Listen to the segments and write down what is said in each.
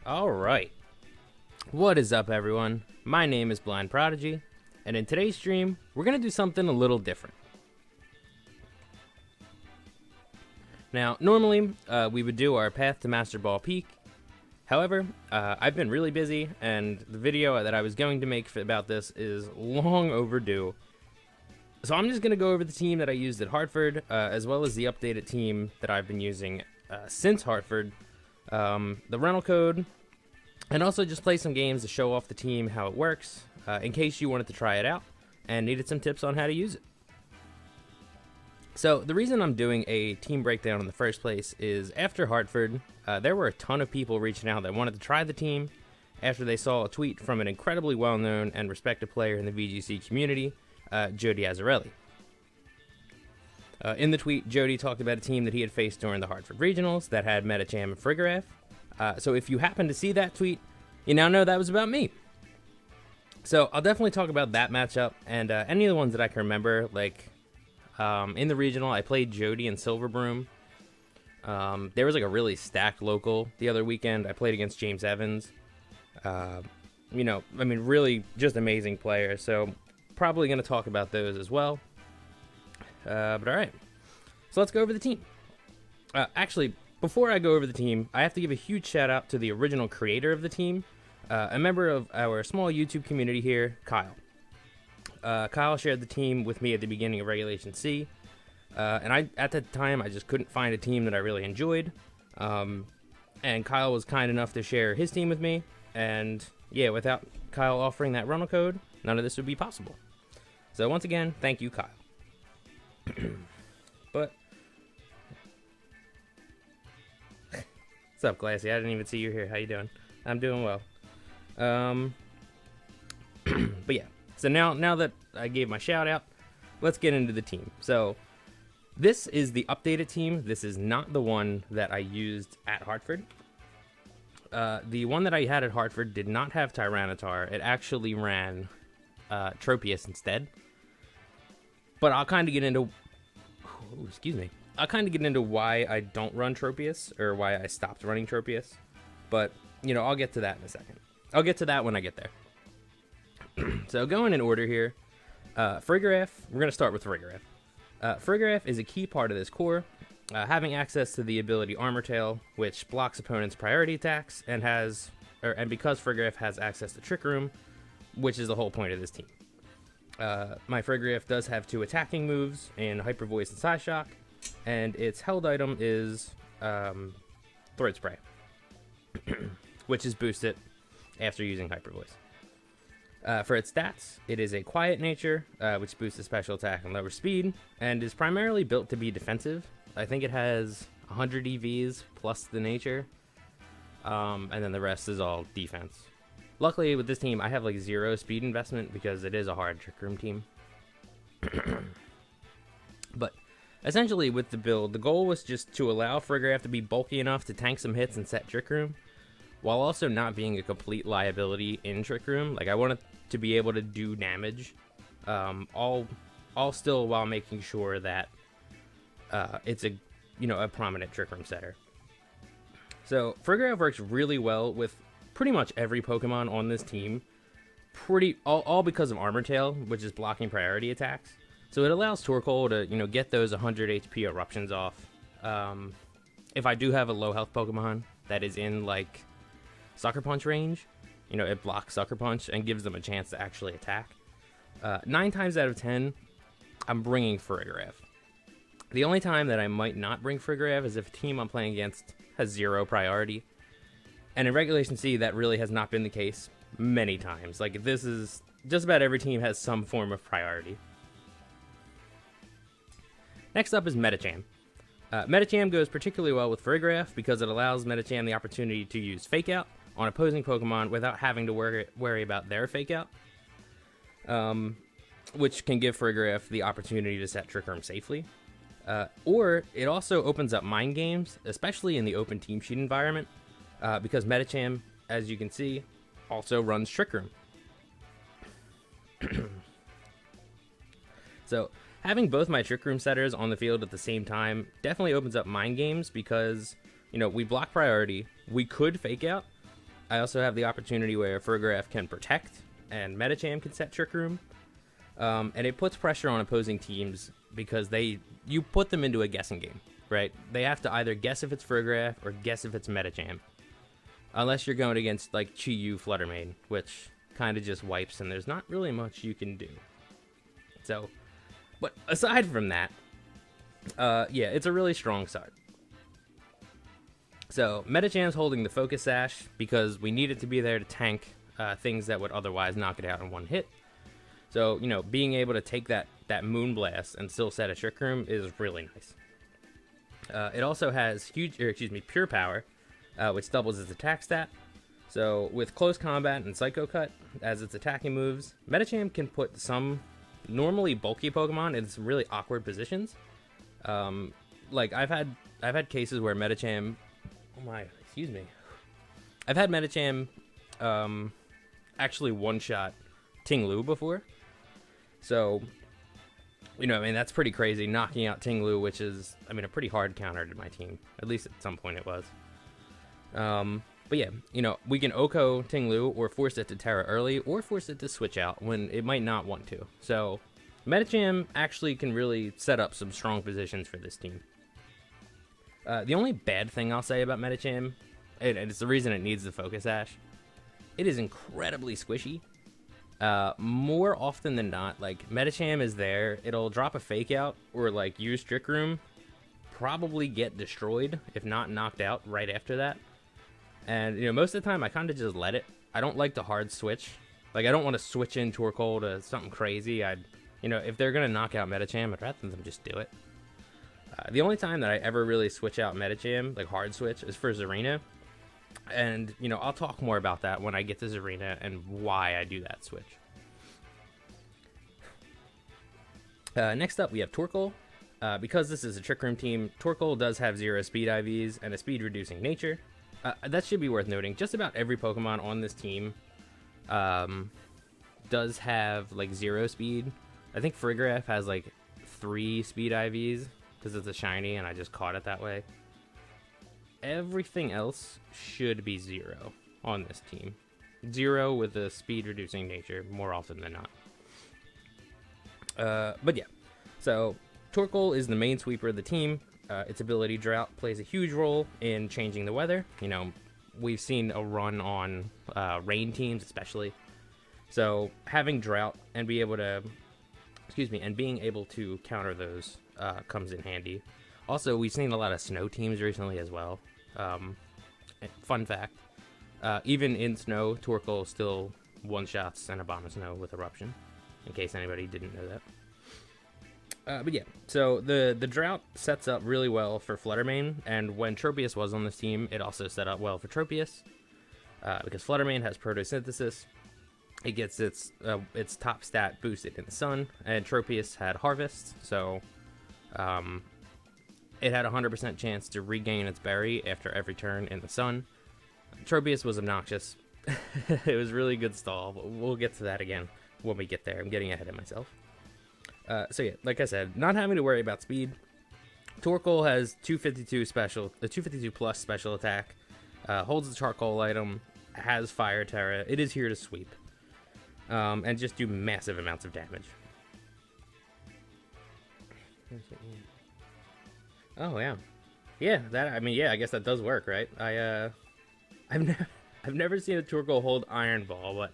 Alright, what is up everyone? My name is Blind Prodigy, and in today's stream, we're going to do something a little different. Now, normally, we would do our Path to Master Ball Peak. However, I've been really busy, and the video that I was going to make about this is long overdue. So I'm just going to go over the team that I used at Hartford, as well as the updated team that I've been using since Hartford, the rental code, and also just play some games to show off the team, how it works, in case you wanted to try it out and needed some tips on how to use it. So the reason I'm doing a team breakdown in the first place is after Hartford, there were a ton of people reaching out that wanted to try the team after they saw a tweet from an incredibly well-known and respected player in the VGC community, Jody Azzarelli. In the tweet, Jody talked about a team that he had faced during the Hartford Regionals that had Medicham and Farigiraf. So if you happen to see that tweet, you now know that was about me. So I'll definitely talk about that matchup and any of the ones that I can remember. Like in the regional, I played Jody and Silverbroom. There was like a really stacked local the other weekend. I played against James Evans. Really just amazing players. So probably going to talk about those as well. But all right, so let's go over the team. Actually, before I go over the team, I have to give a huge shout out to the original creator of the team, a member of our small YouTube community here, Kyle. Kyle shared the team with me at the beginning of Regulation C, and at that time I just couldn't find a team that I really enjoyed. And Kyle was kind enough to share his team with me, and yeah, without Kyle offering that rental code, none of this would be possible. So once again, thank you, Kyle. But what's up, Glassy? I didn't even see you here. How you doing? I'm doing well. But yeah, so now that I gave my shout out, let's get into the team. So this is the updated team. This is not the one that I used at Hartford. The one that I had at Hartford did not have Tyranitar. It actually ran Tropius instead. But I'll kind of get into, I'll kind of get into why I don't run Tropius, or why I stopped running Tropius. But, I'll get to that in a second. I'll get to that when I get there. So going in order here, Farigiraf, we're going to start with Farigiraf. Farigiraf is a key part of this core, having access to the ability Armor Tail, which blocks opponents' priority attacks, and because Farigiraf has access to Trick Room, which is the whole point of this team. My Farigiraf does have 2 attacking moves in Hyper Voice and Psyshock, and its held item is Throat Spray, which is boosted after using Hyper Voice. For its stats, it is a quiet nature, which boosts its special attack and lower speed, and is primarily built to be defensive. I think it has 100 EVs plus the nature, and then the rest is all defense. Luckily, with this team, I have like 0 speed investment because it is a hard Trick Room team. But essentially, with the build, the goal was just to allow Farigiraf to be bulky enough to tank some hits and set Trick Room, while also not being a complete liability in Trick Room. Like, I wanted to be able to do damage, all still while making sure that it's a prominent Trick Room setter. So Farigiraf works really well with pretty much every Pokemon on this team, all because of Armor Tail, which is blocking priority attacks. So it allows Torkoal to, get those 100 HP eruptions off. If I do have a low health Pokemon that is in like Sucker Punch range, it blocks Sucker Punch and gives them a chance to actually attack. 9 times out of 10, I'm bringing Farigiraf. The only time that I might not bring Farigiraf is if a team I'm playing against has 0 priority. And in Regulation C, that really has not been the case many times. Like, this is just about every team has some form of priority. Next up is Medicham. Medicham goes particularly well with Farigiraf because it allows Medicham the opportunity to use Fake Out on opposing Pokemon without having to worry about their Fake Out, which can give Farigiraf the opportunity to set Trick Room safely. Or it also opens up mind games, especially in the open Team Sheet environment. Because Medicham, as you can see, also runs Trick Room. So having both my Trick Room setters on the field at the same time definitely opens up mind games because, we block priority. We could fake out. I also have the opportunity where Farigiraf can protect and Medicham can set Trick Room. And it puts pressure on opposing teams because you put them into a guessing game, right? They have to either guess if it's Farigiraf or guess if it's Medicham. Unless you're going against like Chi-Yu Fluttermane, which kind of just wipes and there's not really much you can do. So, but aside from that, yeah, it's a really strong side. So Medicham's holding the Focus Sash because we need it to be there to tank things that would otherwise knock it out in one hit. So, being able to take that Moonblast and still set a Trick Room is really nice. It also has Pure Power, which doubles its attack stat. So with Close Combat and Psycho Cut as its attacking moves, Medicham can put some normally bulky Pokemon in some really awkward positions. Like I've had cases where Medicham, I've had Medicham actually one-shot Ting-Lu before. So, that's pretty crazy, knocking out Ting-Lu, which is, a pretty hard counter to my team. At least at some point it was. But yeah, we can Oko Ting-Lu or force it to Terra early or force it to switch out when it might not want to. So, Medicham actually can really set up some strong positions for this team. The only bad thing I'll say about Medicham, and it's the reason it needs the Focus Ash, it is incredibly squishy. More often than not, like, Medicham is there, it'll drop a Fake Out or, like, use Trick Room, probably get destroyed, if not knocked out right after that. And, most of the time, I kind of just let it. I don't like the hard switch. Like, I don't want to switch in Torkoal to something crazy. If they're going to knock out Medicham, I'd rather them just do it. The only time that I ever really switch out Medicham, like hard switch, is for Zarina. And, I'll talk more about that when I get to Zarina and why I do that switch. Next up, we have Torkoal. Because this is a Trick Room team, Torkoal does have 0 speed IVs and a speed-reducing nature. That should be worth noting. Just about every Pokemon on this team does have, like, 0 speed. I think Farigiraf has, like, 3 speed IVs because it's a shiny and I just caught it that way. Everything else should be 0 on this team. 0 with a speed-reducing nature more often than not. But yeah, so Torkoal is the main sweeper of the team. Its ability Drought plays a huge role in changing the weather. We've seen a run on rain teams especially. So having Drought and being able to counter those comes in handy. Also, we've seen a lot of snow teams recently as well. Fun fact, even in snow, Torkoal still one-shots and Abomasnow with Eruption, in case anybody didn't know that. But yeah, so the Drought sets up really well for Fluttermane, and when Tropius was on this team, it also set up well for Tropius, because Fluttermane has Photosynthesis. It gets its top stat boosted in the sun, and Tropius had Harvest, so it had a 100% chance to regain its berry after every turn in the sun. Tropius was obnoxious. It was really good stall, but we'll get to that again when we get there. I'm getting ahead of myself. So yeah, like I said, not having to worry about speed. Torkoal has 252 plus special attack, holds the charcoal item, has Fire Terra. It is here to sweep, and just do massive amounts of damage. Oh yeah, I guess that does work, right? I've never seen a Torkoal hold Iron Ball, but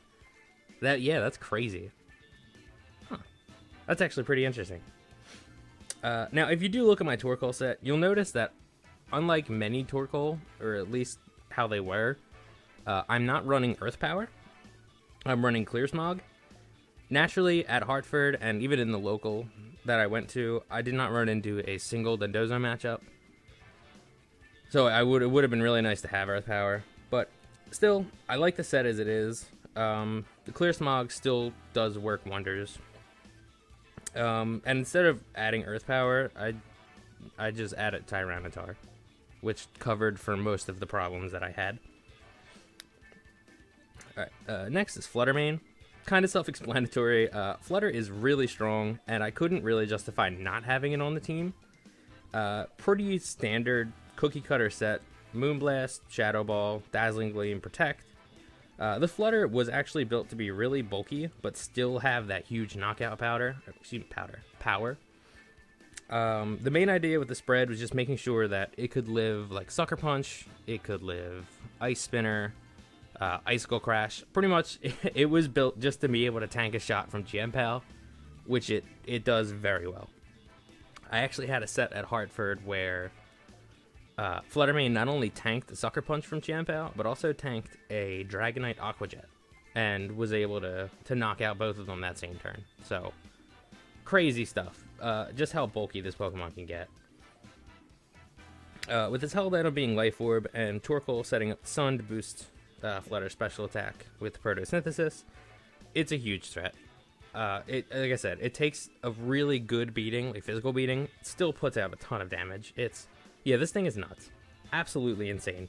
that's crazy. That's actually pretty interesting. Now, if you do look at my Torkoal set, you'll notice that unlike many Torkoal, or at least how they were, I'm not running Earth Power. I'm running Clear Smog. Naturally, at Hartford, and even in the local that I went to, I did not run into a single Dondozo matchup. So it would have been really nice to have Earth Power. But still, I like the set as it is. The Clear Smog still does work wonders. And instead of adding Earth Power, I just added Tyranitar, which covered for most of the problems that I had. Alright, next is Fluttermane. Kind of self-explanatory. Flutter is really strong, and I couldn't really justify not having it on the team. Pretty standard cookie cutter set. Moonblast, Shadow Ball, Dazzling Gleam, Protect. The Flutter was actually built to be really bulky, but still have that huge knockout power. The main idea with the spread was just making sure that it could live like Sucker Punch, it could live Ice Spinner, Icicle Crash. Pretty much, it was built just to be able to tank a shot from GM-Pal, which it does very well. I actually had a set at Hartford where Fluttermane not only tanked the Sucker Punch from GM-Pal, but also tanked a Dragonite Aqua Jet, and was able to knock out both of them that same turn. So, crazy stuff. Just how bulky this Pokemon can get. With its Held Idol being Life Orb, and Torkoal setting up Sun to boost Flutter special attack with Photosynthesis, it's a huge threat. Like I said, it takes a really good beating, like physical beating, it still puts out a ton of damage. Yeah, this thing is nuts. Absolutely insane.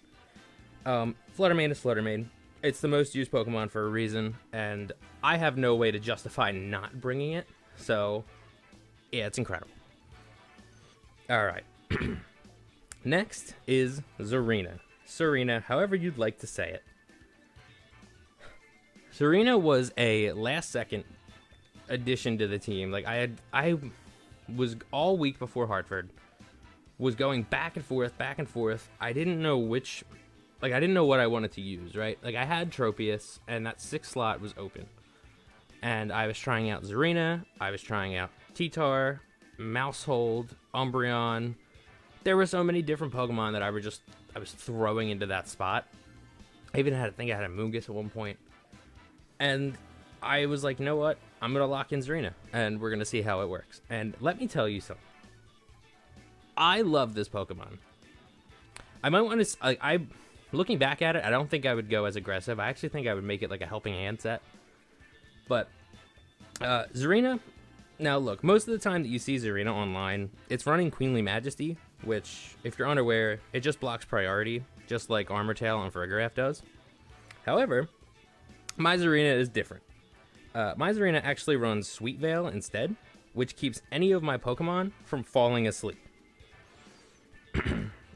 Fluttermane is Fluttermane. It's the most used Pokemon for a reason, and I have no way to justify not bringing it, so yeah, it's incredible. Alright. Next is Serena, however you'd like to say it. Serena was a last-second addition to the team. Like, I was all week before Hartford, was going back and forth. I didn't know I didn't know what I wanted to use, right? Like, I had Tropius, and that 6th slot was open. And I was trying out Serena, I was trying out Titar, Mousehold, Umbreon. There were so many different Pokemon that I was throwing into that spot. I think I had a Moongus at one point. And I was like, you know what? I'm going to lock in Serena, and we're going to see how it works. And let me tell you something. I love this Pokemon. I might want to... looking back at it, I don't think I would go as aggressive. I actually think I would make it like a helping hand set. But Serena... Now, look, most of the time that you see Serena online, it's running Queenly Majesty, which, if you're unaware, it just blocks priority, just like Armor Tail on Farigiraf does. However, my Serena is different. My Serena actually runs Sweet Veil instead, which keeps any of my Pokemon from falling asleep.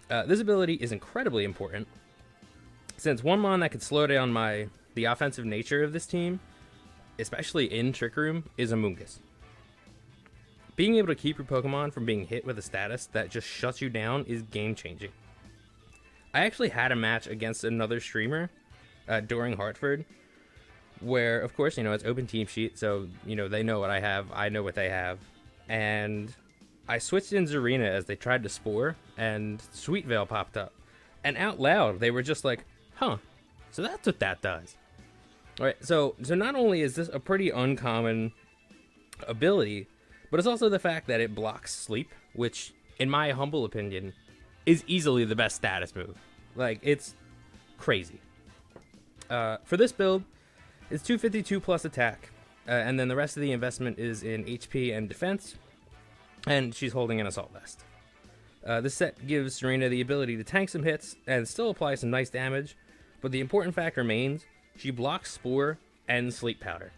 This ability is incredibly important, since one mon that could slow down the offensive nature of this team, especially in Trick Room, is a Moongus. Being able to keep your Pokemon from being hit with a status that just shuts you down is game-changing. I actually had a match against another streamer during Hartford, where, of course, it's open team sheet, so, they know what I have, I know what they have, and I switched in Serena as they tried to Spore, and Sweet Veil popped up. And out loud, they were just like, huh, so that's what that does. Alright, so not only is this a pretty uncommon ability, but it's also the fact that it blocks sleep, which, in my humble opinion, is easily the best status move. Like, it's crazy. For this build, it's 252 plus attack, and then the rest of the investment is in HP and defense, and she's holding an Assault Vest. This set gives Serena the ability to tank some hits and still apply some nice damage, but the important fact remains, she blocks Spore and Sleep Powder.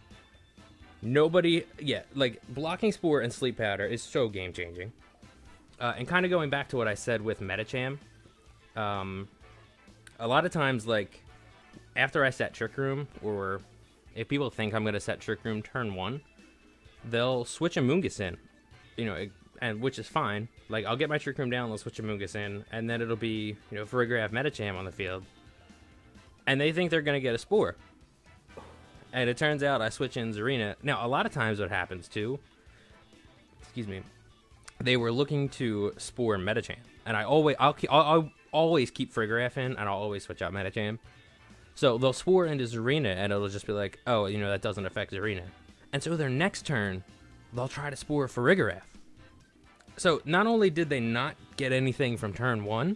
Blocking Spore and Sleep Powder is so game-changing. And kind of going back to what I said with Medicham, a lot of times, like, after I set Trick Room, or if people think I'm going to set Trick Room turn 1, they'll switch a Moongus in, and which is fine. Like, I'll get my Trick Room down, they'll switch a Moongus in, and then it'll be, Farigiraf Medicham on the field, and they think they're going to get a Spore. And it turns out I switch in Serena. Now, a lot of times what happens, too, they were looking to Spore Medicham. And I'll always keep Farigiraf in, and I'll always switch out Medicham. So they'll Spore into Serena, and it'll just be like, oh, that doesn't affect Serena. And so their next turn, they'll try to Spore Farigiraf. So not only did they not get anything from turn 1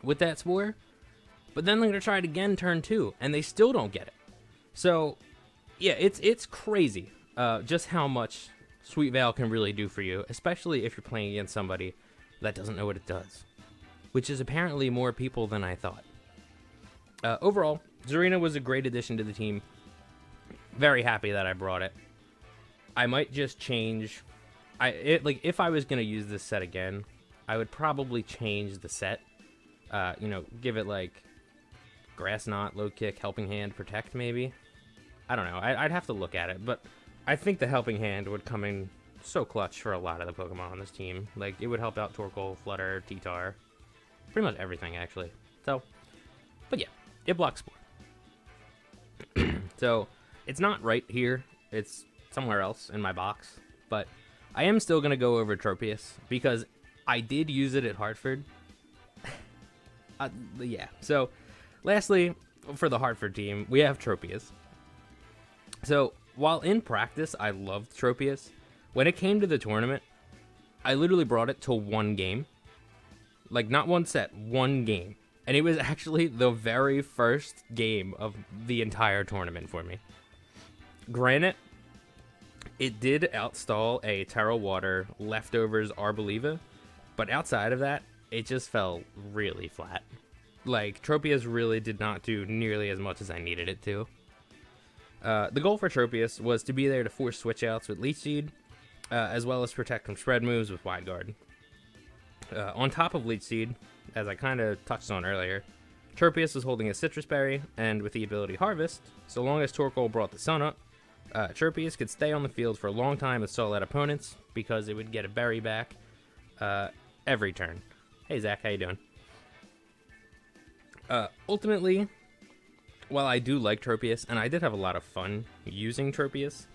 with that Spore, but then they're going to try it again turn 2, and they still don't get it. So, yeah, it's crazy just how much Sweet Veil can really do for you, especially if you're playing against somebody that doesn't know what it does, which is apparently more people than I thought. Overall, Serena was a great addition to the team. Very happy that I brought it. I might just change... if I was going to use this set again, I would probably change the set. Give it like Grass Knot, Low Kick, Helping Hand, Protect maybe. I don't know. I'd have to look at it, but I think the Helping Hand would come in so clutch for a lot of the Pokemon on this team. Like, it would help out Torkoal, Flutter, T-Tar, pretty much everything, actually. So, but yeah, it blocks Spore. So, it's not right here. It's somewhere else in my box, but I am still going to go over Tropius because I did use it at Hartford. Yeah, so lastly, for the Hartford team, we have Tropius. So, while in practice, I loved Tropius, when it came to the tournament, I literally brought it to one game. Like, not one set, one game. And it was actually the very first game of the entire tournament for me. Granted, it did outstall a Terra Water Leftovers Arboliva, but outside of that, it just fell really flat. Like, Tropius really did not do nearly as much as I needed it to. The goal for Tropius was to be there to force switch outs with Leech Seed, as well as protect from spread moves with Wide Guard. On top of Leech Seed, as I kind of touched on earlier, Tropius was holding a Citrus Berry, and with the ability Harvest, so long as Torkoal brought the sun up, Tropius could stay on the field for a long time and stall out opponents, because it would get a berry back every turn. Hey Zach, how you doing? Ultimately, while I do like Tropius, and I did have a lot of fun using Tropius,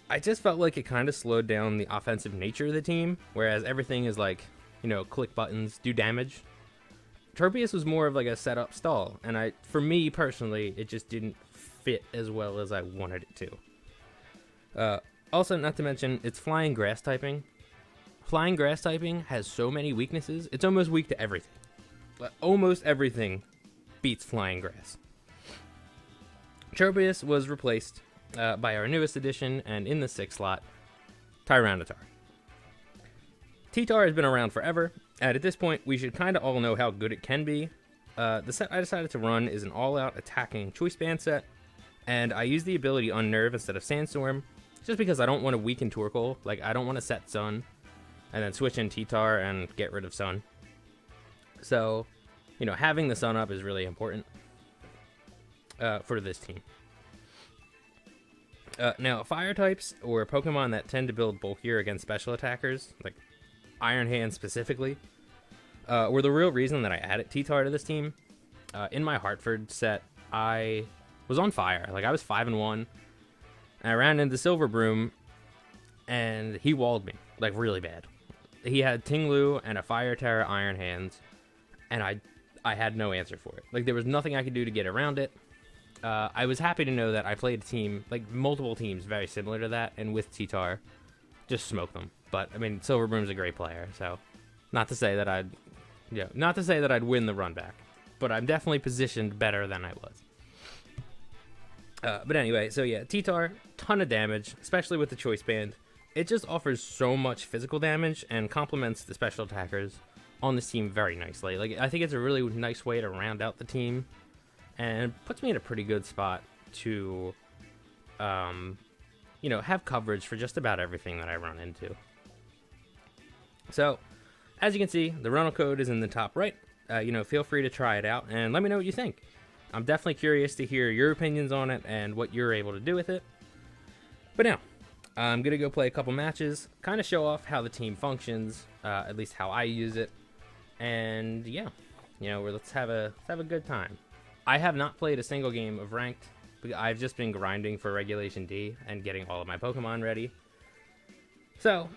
I just felt like it kind of slowed down the offensive nature of the team, whereas everything is like, click buttons, do damage. Tropius was more of like a setup stall, and for me personally, it just didn't fit as well as I wanted it to. Also, not to mention, it's Flying Grass typing. Flying Grass typing has so many weaknesses, it's almost weak to everything. Almost everything beats Flying Grass. Tropius was replaced by our newest addition, and in the 6th slot, Tyranitar. T-Tar has been around forever, and at this point, we should kind of all know how good it can be. The set I decided to run is an all-out attacking Choice Band set, and I use the ability Unnerve instead of Sandstorm, just because I don't want to weaken Torkoal. Like, I don't want to set Sun, and then switch in T-Tar and get rid of Sun. So, having the Sun up is really important for this team. Now, Fire types, or Pokemon that tend to build bulkier against special attackers, like Iron Hand specifically, were the real reason that I added T-Tar to this team. In my Hartford set, I was on fire. Like, I was 5-1, and I ran into Silverbroom, and he walled me, like, really bad. He had Tinglu and a Fire Terra Iron Hand, and I had no answer for it. Like, there was nothing I could do to get around it. I was happy to know that I played a team, like multiple teams very similar to that, and with T-Tar, just smoke them. But I mean, Silverbroom's a great player, so not to say that I'd win the run back, but I'm definitely positioned better than I was. But anyway, so yeah, T-Tar, ton of damage, especially with the Choice Band. It just offers so much physical damage and complements the special attackers on this team very nicely. Like, I think it's a really nice way to round out the team, and puts me in a pretty good spot to, have coverage for just about everything that I run into. So, as you can see, the rental code is in the top right. Feel free to try it out, and let me know what you think. I'm definitely curious to hear your opinions on it and what you're able to do with it. But now, I'm going to go play a couple matches, kind of show off how the team functions, at least how I use it. And yeah, let's have a good time. I have not played a single game of Ranked. I've just been grinding for Regulation D and getting all of my Pokemon ready. So,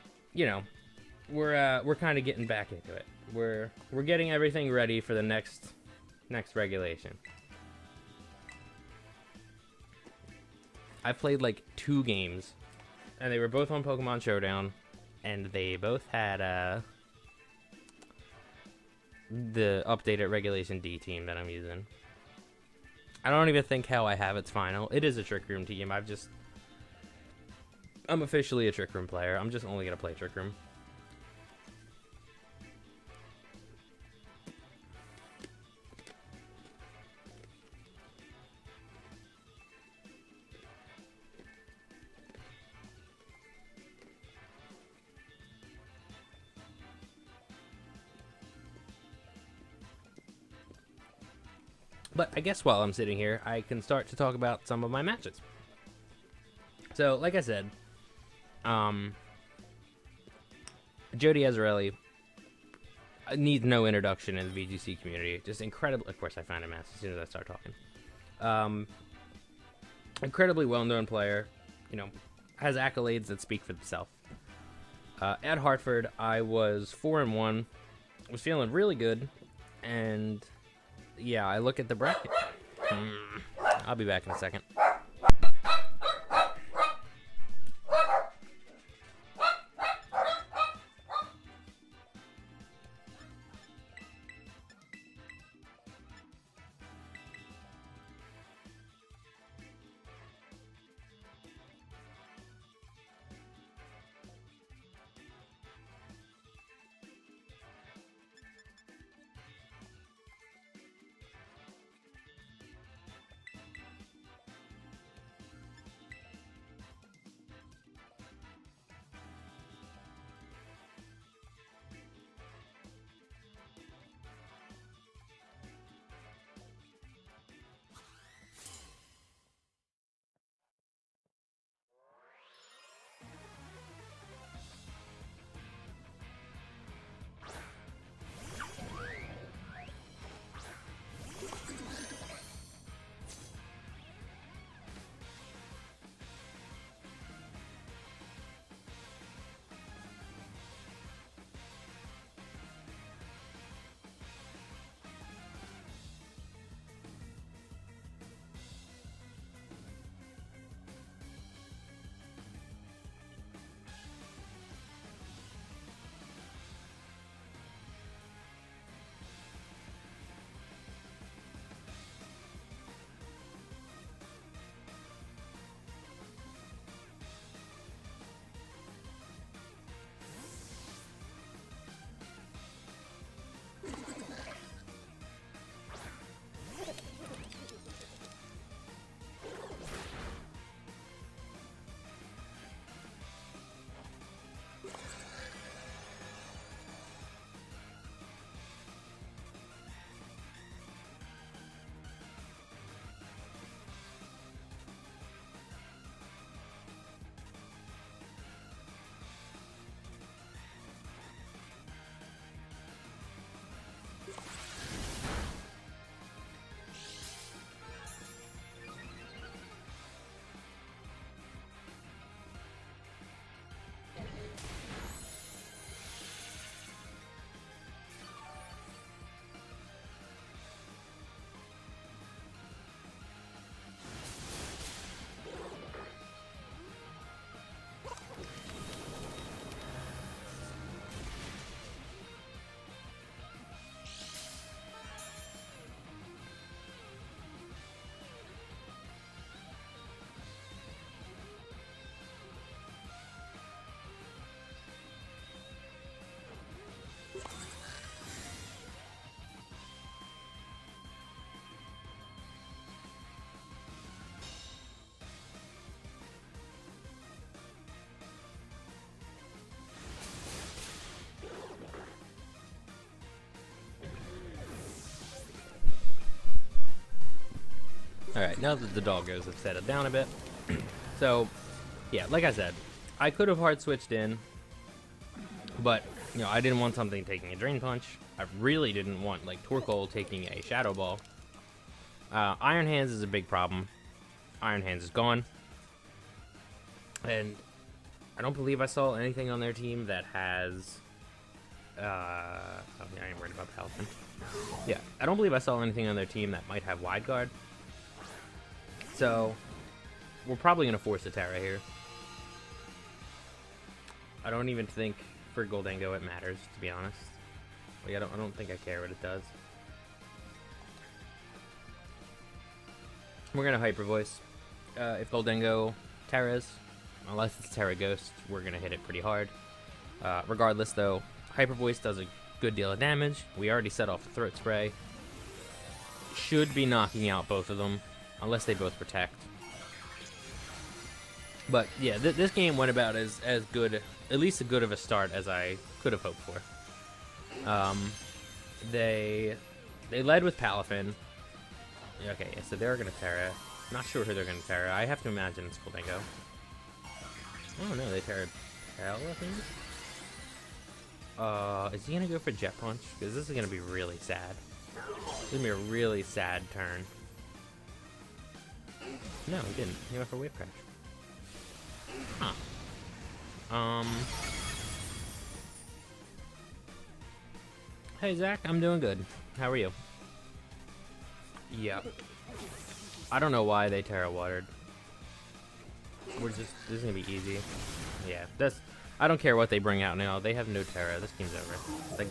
we're kind of getting back into it. We're getting everything ready for the next regulation. I've played like 2 games, and they were both on Pokemon Showdown, and they both had the updated Regulation D team that I'm using. I don't even think how I have it's final. It is a Trick Room team. I'm officially a Trick Room player. I'm just only going to play Trick Room. But I guess while I'm sitting here, I can start to talk about some of my matches. So, like I said, Jody Azarelli needs no introduction in the VGC community. Just incredible. Of course, I find him as soon as I start talking. Incredibly well-known player. You know, has accolades that speak for themselves. At Hartford, I was 4-1. Was feeling really good, and yeah, I look at the bracket. I'll be back in a second. Alright, now that the doggos have settled down a bit. So, yeah, like I said, I could have hard switched in, but, you know, I didn't want something taking a Drain Punch. I really didn't want, like, Torkoal taking a Shadow Ball. Iron Hands is a big problem. Iron Hands is gone. And I don't believe I saw anything on their team that has... I ain't worried about Paladin. Yeah, I don't believe I saw anything on their team that might have Wide Guard. So, we're probably going to force a Terra here. I don't even think for Goldango it matters, to be honest. Like, I don't think I care what it does. We're going to Hyper Voice. If Goldango Terras, unless it's Terra Ghost, we're going to hit it pretty hard. Regardless, though, Hyper Voice does a good deal of damage. We already set off the Throat Spray. Should be knocking out both of them, unless they both protect. But yeah, this game went about as good, at least as good of a start as I could have hoped for. They led with Palafin. Okay, yeah, so they're gonna Terra. Not sure who they're gonna Terra. I have to imagine it's Flamingo. Oh no, they Terra Tail, I think? Is he gonna go for Jet Punch? Because this is gonna be really sad. This is gonna be a really sad turn. No, he didn't. He went for Wave Crash. Huh. Hey Zach, I'm doing good. How are you? Yeah. I don't know why they Terra Watered. This is gonna be easy. Yeah, I don't care what they bring out now. They have no Terra. This game's over. Like,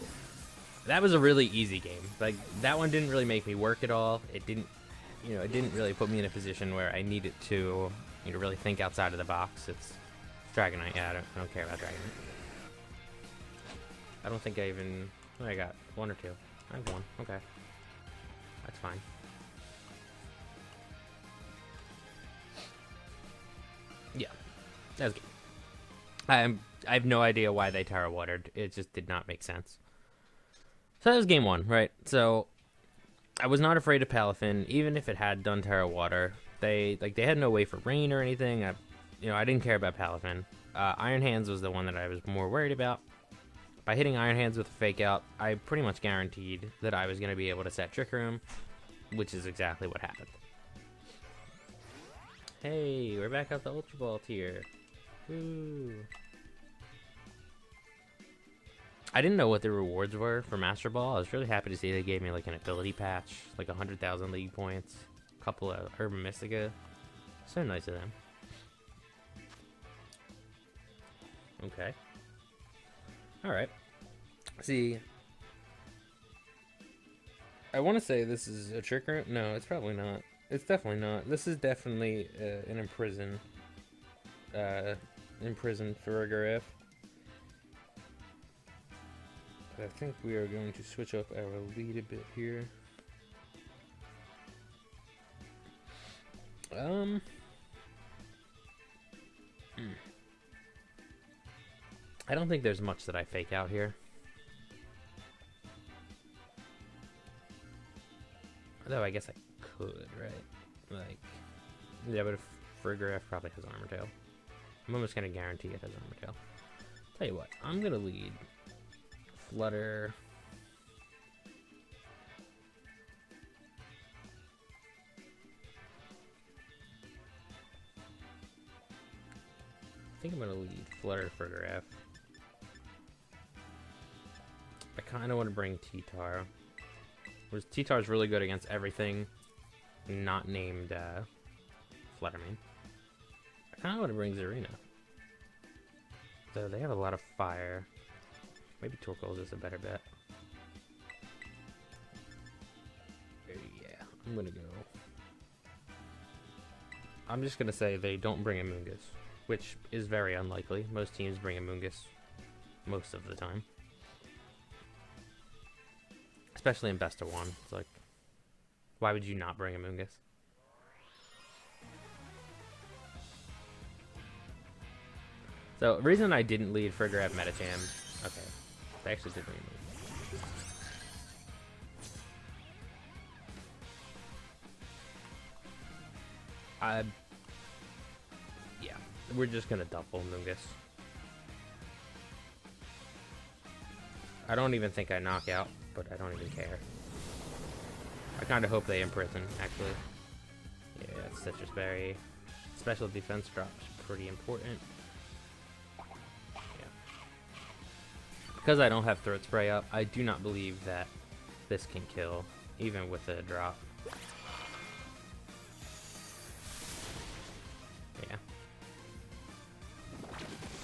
that was a really easy game. Like, that one didn't really make me work at all. It didn't, it didn't really put me in a position where I needed to, really think outside of the box. It's Dragonite. Yeah, I don't care about Dragonite. I don't think I even, what I got? 1 or 2. I have 1. Okay. That's fine. Yeah. That was good. I have no idea why they Terra Watered. It just did not make sense. So that was game 1, right? So I was not afraid of Palafin, even if it had done Terra Water. They had no way for rain or anything. I didn't care about Palafin. Iron Hands was the one that I was more worried about. By hitting Iron Hands with a Fake Out, I pretty much guaranteed that I was going to be able to set Trick Room, which is exactly what happened. Hey, we're back at the Ultra Ball tier. Woo. I didn't know what the rewards were for Master Ball. I was really happy to see they gave me like an ability patch, like 100,000 league points, a couple of Urban Mystica. So nice of them. Okay. Alright. See, I want to say this is a Trick Room. No, it's probably not. It's definitely not. This is definitely an Imprison Farigiraf. I think we are going to switch up our lead a bit here. I don't think there's much that I fake out here. Although I guess I could, right? Like, yeah, but if Farigiraf probably has Armor Tail. I'm almost gonna guarantee it has Armor Tail. Tell you what, I'm gonna lead Flutter. I think I'm gonna lead Flutter Farigiraf. I kind of want to bring T-Tar. Because T-Tar is really good against everything not named Fluttermane. I kind of want to bring Zarina. So they have a lot of fire. Maybe Torkoal is a better bet. Yeah, I'm gonna go. I'm just gonna say they don't bring a Moongus, which is very unlikely. Most teams bring a Moongus most of the time. Especially in best of 1. It's like, why would you not bring a Moongus? So, the reason I didn't lead Farigiraf Medicham, okay, they actually did bring a Moongus. Yeah, we're just gonna double Moongus. I don't even think I knock out, but I don't even care. I kind of hope they Imprison, actually. Yeah, Citrus Berry. Special defense drops pretty important. Yeah. Because I don't have Throat Spray up, I do not believe that this can kill, even with a drop. Yeah.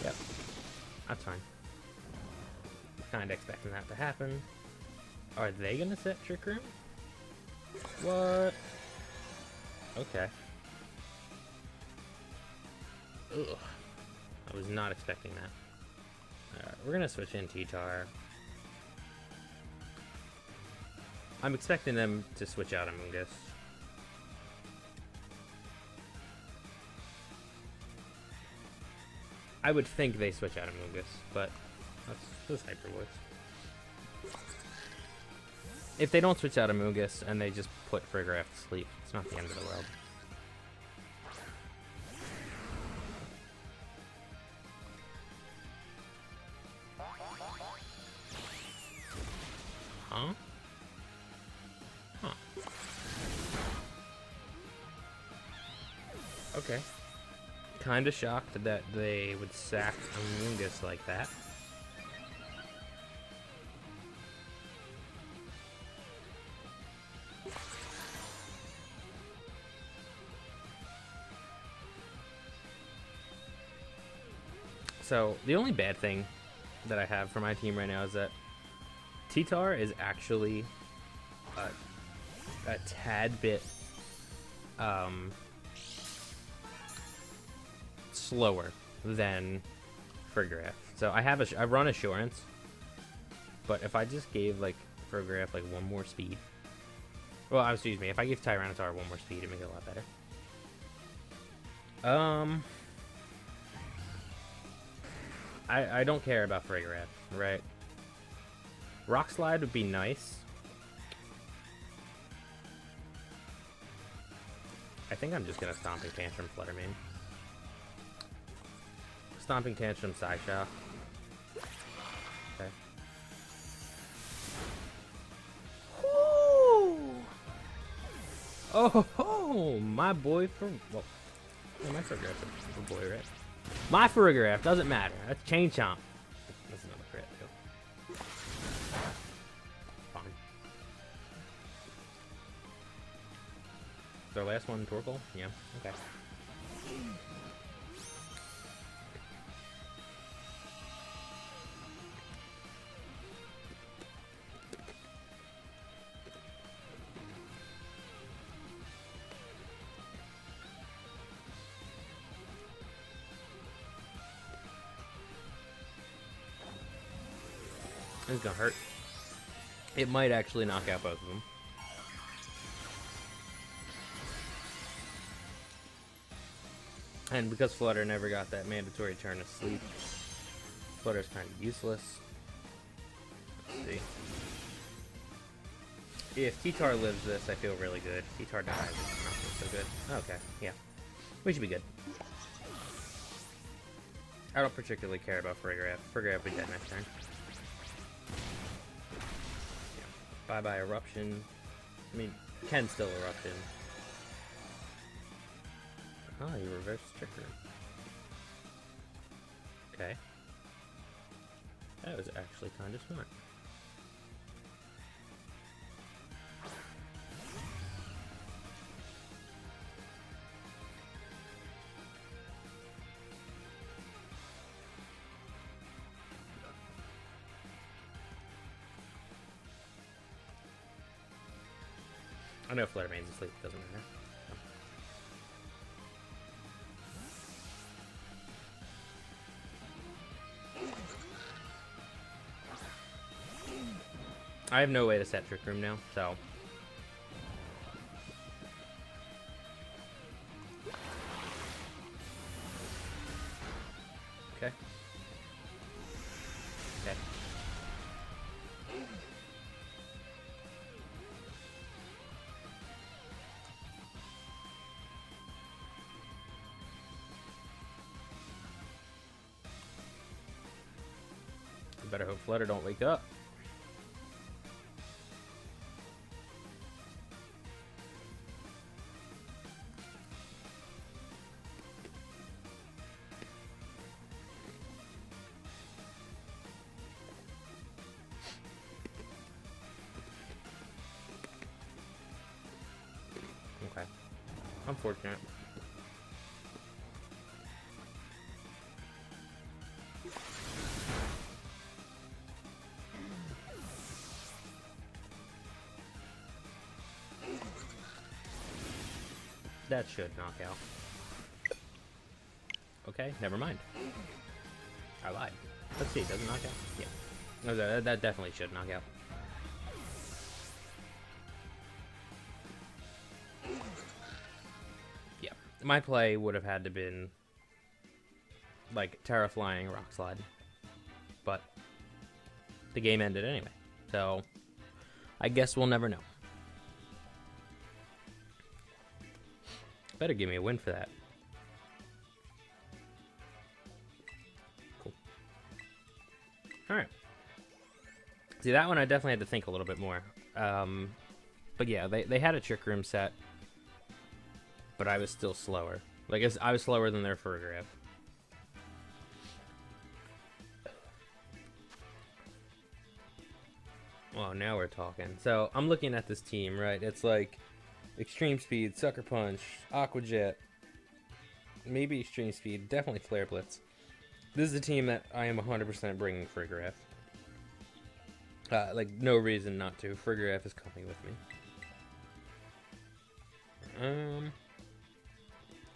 Yep. That's fine. Kind of expecting that to happen. Are they gonna set Trick Room? What? Okay. Ugh. I was not expecting that. Alright, we're gonna switch in T-Tar. I'm expecting them to switch out Amoonguss. I would think they switch out Amoonguss, but that's Hyper Voice. if they don't switch out Amoonguss and they just put Farigiraf to sleep, it's not the end of the world. Huh? Huh. Okay. Kinda shocked that they would sack Amoonguss like that. So, the only bad thing that I have for my team right now is that T-Tar is actually a tad bit slower than Farigiraf. So I run Assurance, but if I just gave like Farigiraf like one more speed, well, excuse me, if I gave Tyranitar one more speed, it'd make it a lot better. I don't care about Farigiraf, right? Rock Slide would be nice. I think I'm just gonna Stomping Tantrum Fluttermane. Stomping Tantrum Psyshock. Okay. Oh, my boy for well, my Farigiraf's a boy, right? My Farigiraf doesn't matter. That's Chain Chomp. That's another crit too. Fine. Is our last one Torkoal? Yeah. Okay. It's gonna hurt. It might actually knock out both of them. And because Flutter never got that mandatory turn of sleep, Flutter's kind of useless. Let's see. If T-Tar lives this, I feel really good. If T-Tar dies, it's not so good. Okay, yeah. We should be good. I don't particularly care about Farigiraf. Farigiraf will be dead next turn. Bye-bye Eruption. I mean, can still Eruption. Oh, you reverse Trick Room. Okay. That was actually kind of smart. I know Fluttermane's asleep, doesn't matter. I have no way to set Trick Room now, so. Okay. Okay. I better hope Flutter don't wake up. Okay. Unfortunate. That should knock out. Okay, never mind. I lied. Let's see, does it knock out? Yeah. No, that definitely should knock out. Yeah. My play would have had to been like Terra Flying Rock Slide. But the game ended anyway. So I guess we'll never know. Better give me a win for that. Cool. Alright. See, that one I definitely had to think a little bit more. But yeah, they had a Trick Room set, but I was still slower. Like, I was slower than their Farigiraf. Well, now we're talking. So, I'm looking at this team, right? It's like Extreme Speed, Sucker Punch, Aqua Jet, maybe Extreme Speed, definitely Flare Blitz. This is a team that I am 100% bringing Farigiraf. Like, no reason not to. Farigiraf is coming with me.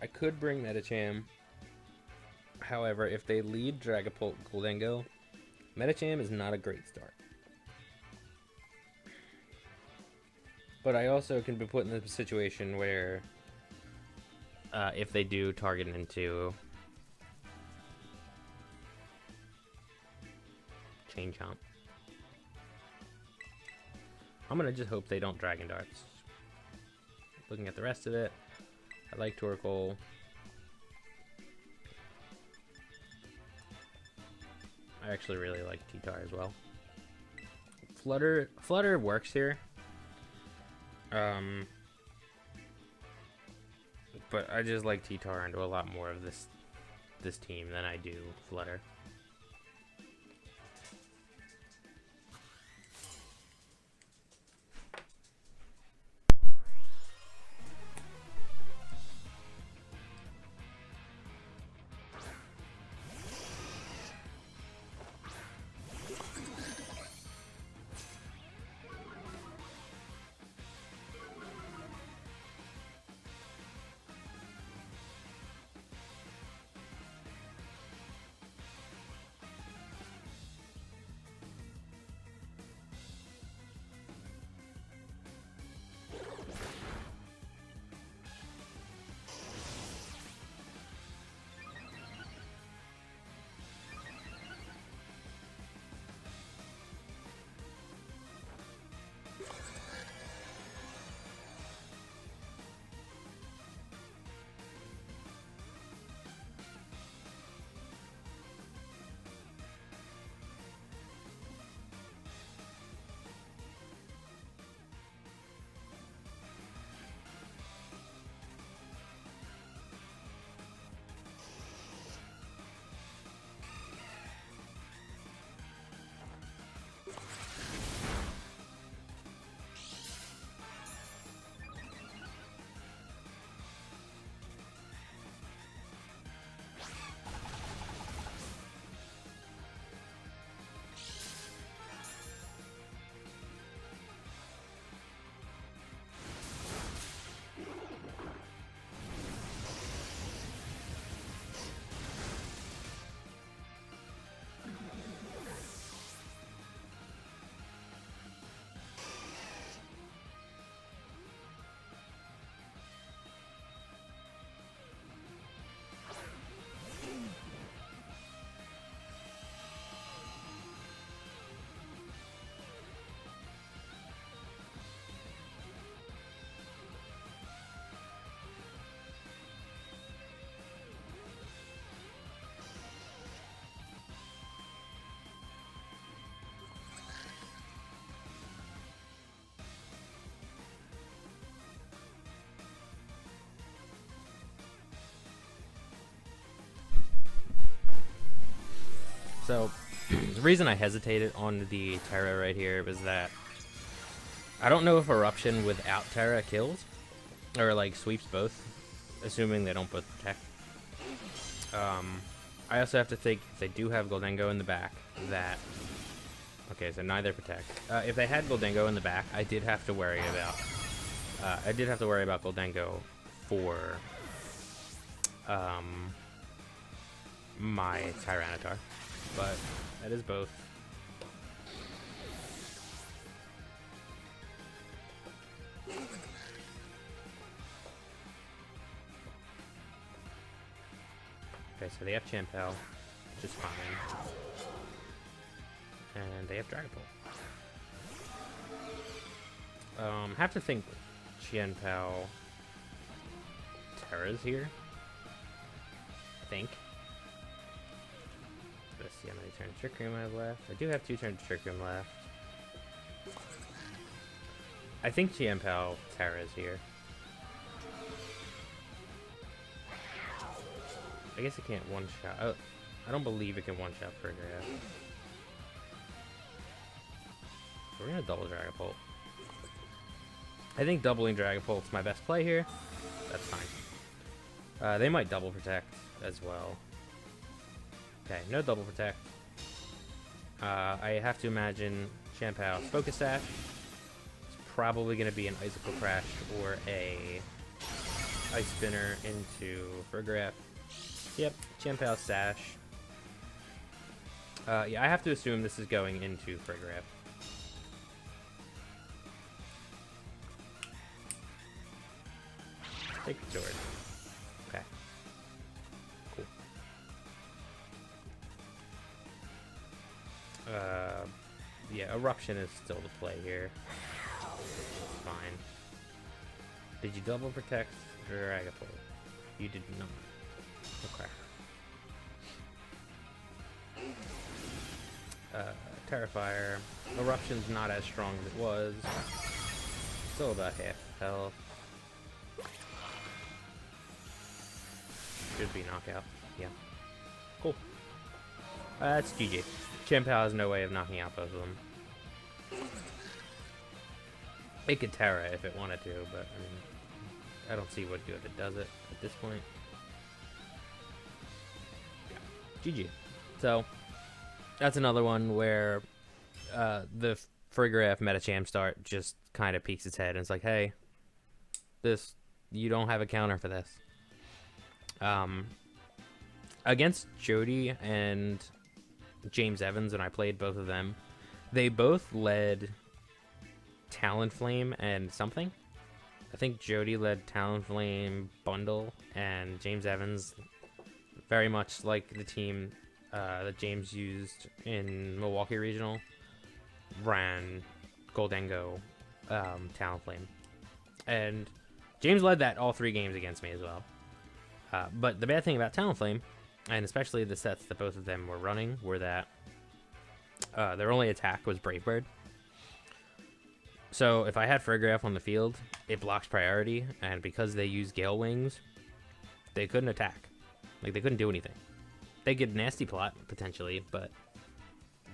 I could bring Medicham. However, if they lead Dragapult Goldengo, Medicham is not a great start. But I also can be put in a situation where if they do target into Chain Chomp, I'm gonna just hope they don't Dragon Darts. Looking at the rest of it, I like Torkoal. I actually really like T-Tar as well. Flutter works here. But I just like T-Tar into a lot more of this team than I do Flutter. So, the reason I hesitated on the Terra right here was that I don't know if Eruption without Terra kills, or like sweeps both, assuming they don't both protect. I also have to think if they do have Goldengo in the back, that... Okay, so neither protect. If they had Goldengo in the back, I did have to worry about... Goldengo for... my Tyranitar. But that is both. Okay, so they have Champel, which is fine. And they have Dragapult. Have to think Qianpao Terra's here. I think. Let's see how many turns Trick Room I have left. I do have 2 turns Trick Room left. I think Qianpao Terra's here. I guess it can't one-shot. Oh, I don't believe it can one-shot Farigiraf. So we're gonna double Dragapult. I think doubling Dragapult's my best play here. That's fine. They might double protect as well. Okay, no double protect. I have to imagine Qianpao's Focus Sash. It's probably going to be an Icicle Crash or a Ice Spinner into Farigiraf. Yep, Qianpao's Sash. Yeah, I have to assume this is going into Farigiraf. Take the sword. Okay. Cool. Yeah, Eruption is still the play here. It's fine. Did you double protect Dragapult? You did not. Okay. Terrifier. Eruption's not as strong as it was. Still about half health. Should be knockout. Yeah. Cool. That's GG. Qianpao has no way of knocking out both of them. It could Terra if it wanted to, but I mean, I don't see what good it does it at this point. Yeah. GG. So, that's another one where the Farigiraf Medicham start just kind of peeks its head and it's like, hey, you don't have a counter for this. Against Jody and James Evans, when I played both of them, they both led Talonflame and something. I think Jody led Talonflame Bundle, and James Evans, very much like the team that James used in Milwaukee Regional, ran Goldengo, Talonflame. And James led that all 3 games against me as well. But the bad thing about Talonflame, and especially the sets that both of them were running, were that their only attack was Brave Bird. So if I had Farigiraf on the field, it blocks priority, and because they use Gale Wings, they couldn't attack. Like, they couldn't do anything. They could Nasty Plot, potentially, but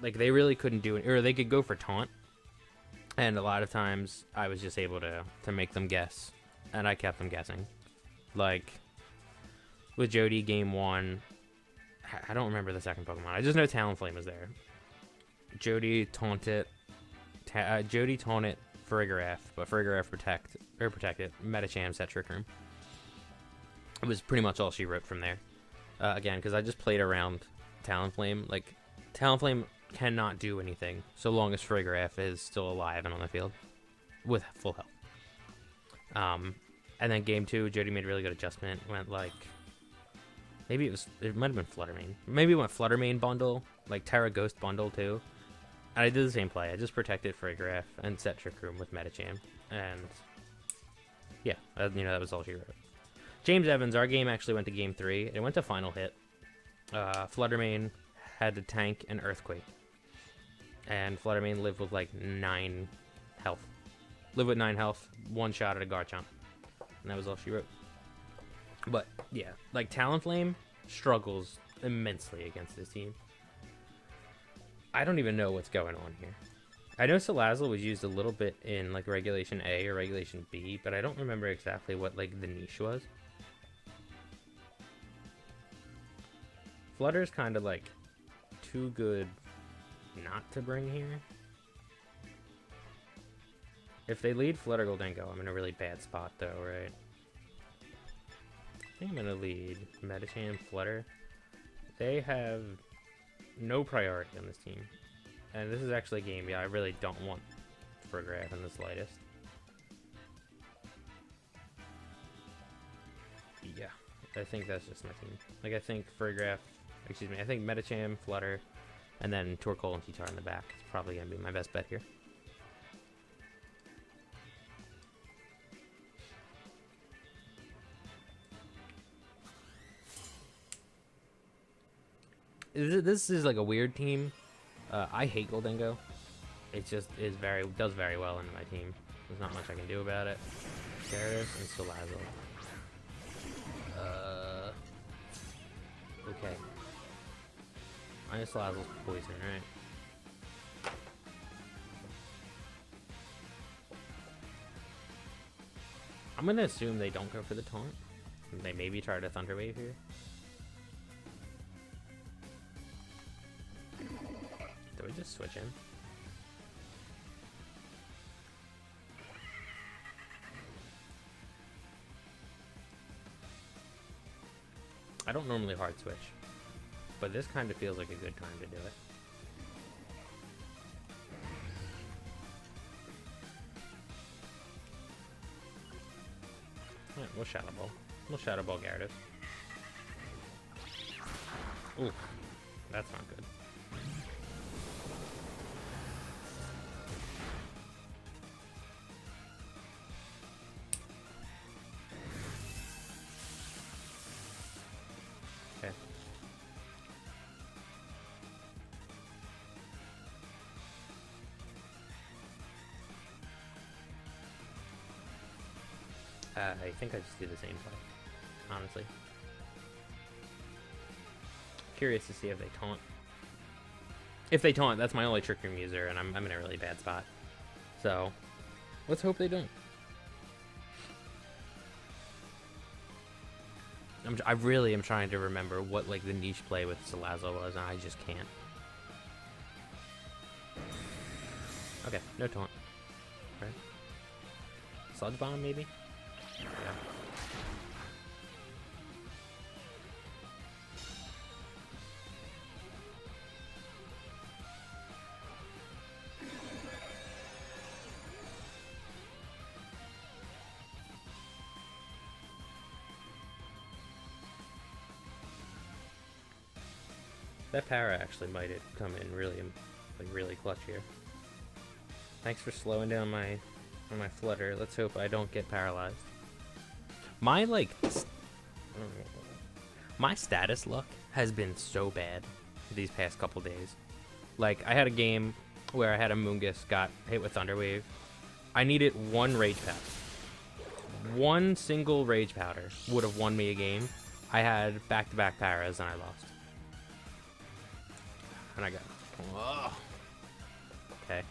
like, they really couldn't do it. Or they could go for Taunt, and a lot of times I was just able to make them guess, and I kept them guessing. Like, with Jody, game 1, I don't remember the second Pokemon. I just know Talonflame was there. Jody taunted Farigiraf, but Farigiraf protected. Medicham set Trick Room. It was pretty much all she wrote from there. Again, because I just played around Talonflame. Like, Talonflame cannot do anything so long as Farigiraf is still alive and on the field with full health. And then game 2, Jody made a really good adjustment. Went like, maybe it might have been Fluttermane. Maybe it went Fluttermane Bundle, like Terra Ghost Bundle too. And I did the same play. I just protected Farigiraf and set Trick Room with Medicham. And yeah, that was all she wrote. James Evans, our game actually went to game 3. It went to final hit. Fluttermane had to tank an Earthquake. And Fluttermane lived with like 9 health. Lived with 9 health, 1 shot at a Garchomp. And that was all she wrote. But yeah, like, Talonflame struggles immensely against this team. I don't even know what's going on here. I know Salazzle was used a little bit in like Regulation A or Regulation B, but I don't remember exactly what like the niche was. Flutter's kind of like too good not to bring here. If they lead Flutter Goldengo, I'm in a really bad spot though, right? I think I'm gonna lead Medicham Flutter. They have no priority on this team. And this is actually a game, I really don't want Farigiraf in the slightest. Yeah, I think that's just my team. Like, I think I think Medicham, Flutter, and then Torkoal and T-Tar in the back is probably going to be my best bet here. This is like a weird team. I hate Goldingo. It just does very well in my team. There's not much I can do about it. Gyarados and Salazzle. Okay. I know Salazzle's poison, right? I'm gonna assume they don't go for the taunt. They maybe try to Thunder Wave here. Do we just switch in? I don't normally hard switch, but this kind of feels like a good time to do it. Alright, we'll Shadow Ball. We'll Shadow Ball Gyarados. Ooh, that's not good. Okay. I think I just do the same play, honestly. Curious to see if they taunt. If they taunt, that's my only Trick Room user, and I'm in a really bad spot. So, let's hope they don't. I really am trying to remember what like the niche play with Salazzle was, and I just can't. Okay, no taunt. Right. Sludge Bomb, maybe? Yeah. That power actually might have come in really clutch here. Thanks for slowing down my flutter. Let's hope I don't get paralyzed. My my status luck has been so bad these past couple days. Like, I had a game where I had a Moongus got hit with Thunder Wave. I needed one Rage Powder. One single Rage Powder would have won me a game. I had back-to-back paras and I lost. And I got... Whoa. Okay.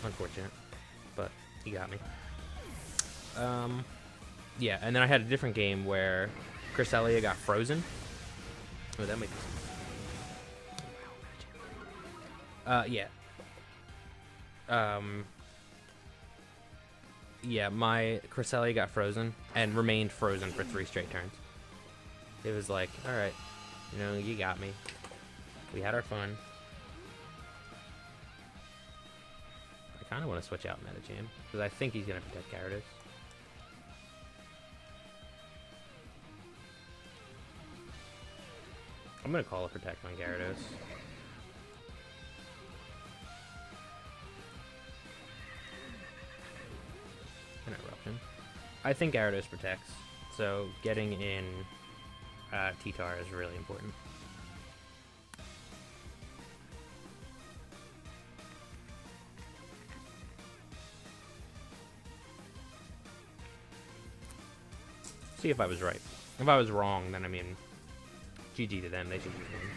Unfortunate. But he got me. Yeah, and then I had a different game where Cresselia got frozen. Oh, that might be yeah. Yeah, my Cresselia got frozen and remained frozen for 3 straight turns. It was like, alright, you know, you got me. We had our fun. I kind of want to switch out Medicham, because I think he's going to protect Gyarados. I'm going to call a protect on Gyarados. An Eruption. I think Gyarados protects, so getting in T-Tar is really important. See if I was right. If I was wrong, then I mean, GG to them, they should be winning.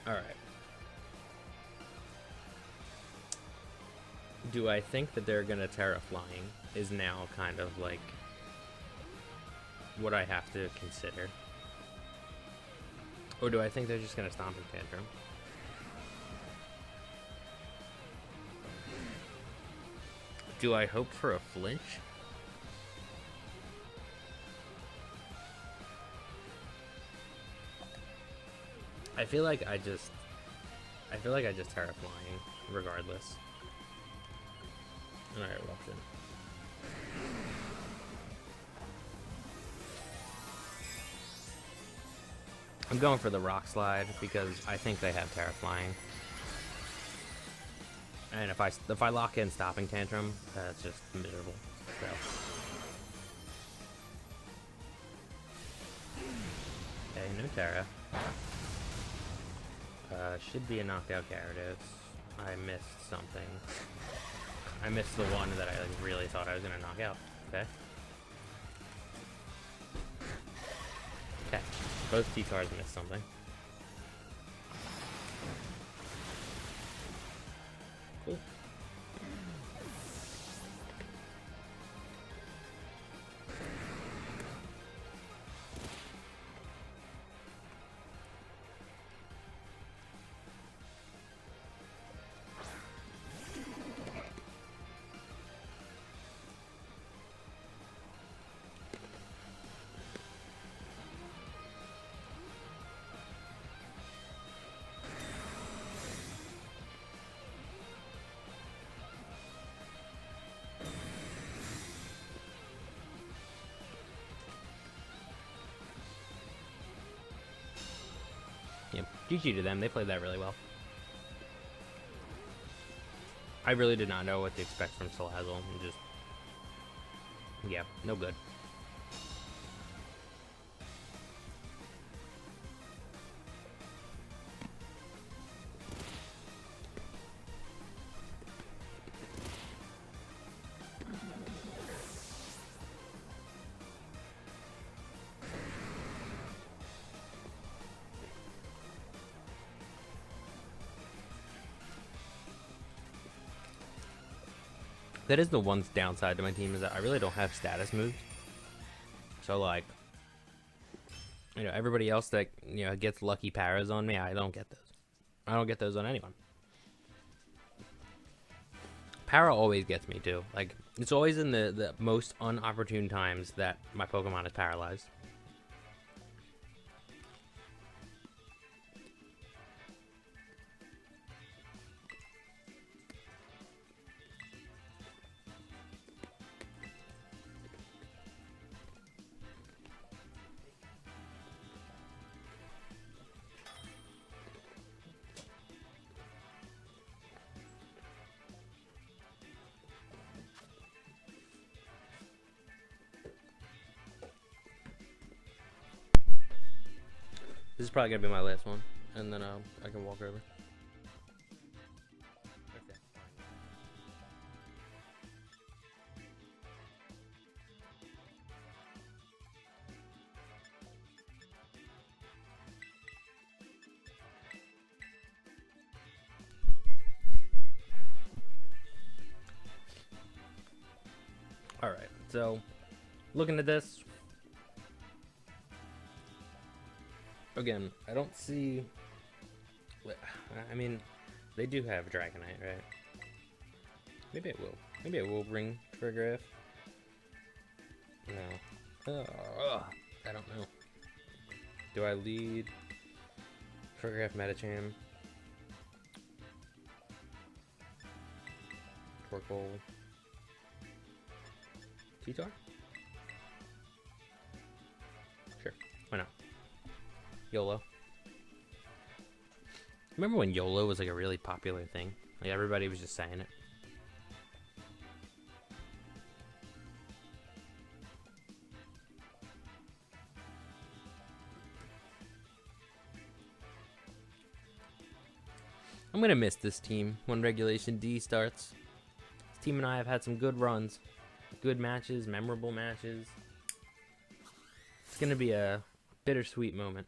Alright. Do I think that they're gonna Terra Flying is now kind of like what I have to consider? Or do I think they're just gonna Stomp and Tantrum? Do I hope for a flinch? I feel like I just Terra flying regardless. Alright, eruption. I'm going for the rock slide because I think they have Terra flying. And if I lock in stopping tantrum, that's just miserable. So. Okay, no Terra. Should be a knockout Gyarados. I missed something. I missed the one that I really thought I was gonna knock out. Okay. Okay. Both T-Tars missed something. Cool. Yeah, GG to them. They played that really well. I really did not know what to expect from Salazzle. Just, yeah, no good. That is the one downside to my team, is that I really don't have status moves. So like, you know, everybody else that, you know, gets lucky paras on me, I don't get those. I don't get those on anyone. Para always gets me too. Like, it's always in the most unopportune times that my Pokemon is paralyzed. This is probably gonna be my last one, and then I can walk over. Okay. All right. So, looking at this. Again, I don't see... I mean, they do have Dragonite, right? Maybe it will. Maybe it will bring Farigiraf. No. I don't know. Do I lead Farigiraf Medicham? Torkoal? T-Tar? Sure. Why not? YOLO. Remember when YOLO was like a really popular thing? Like everybody was just saying it. I'm gonna miss this team when Regulation D starts. This team and I have had some good runs. Good matches, memorable matches. It's gonna be a bittersweet moment.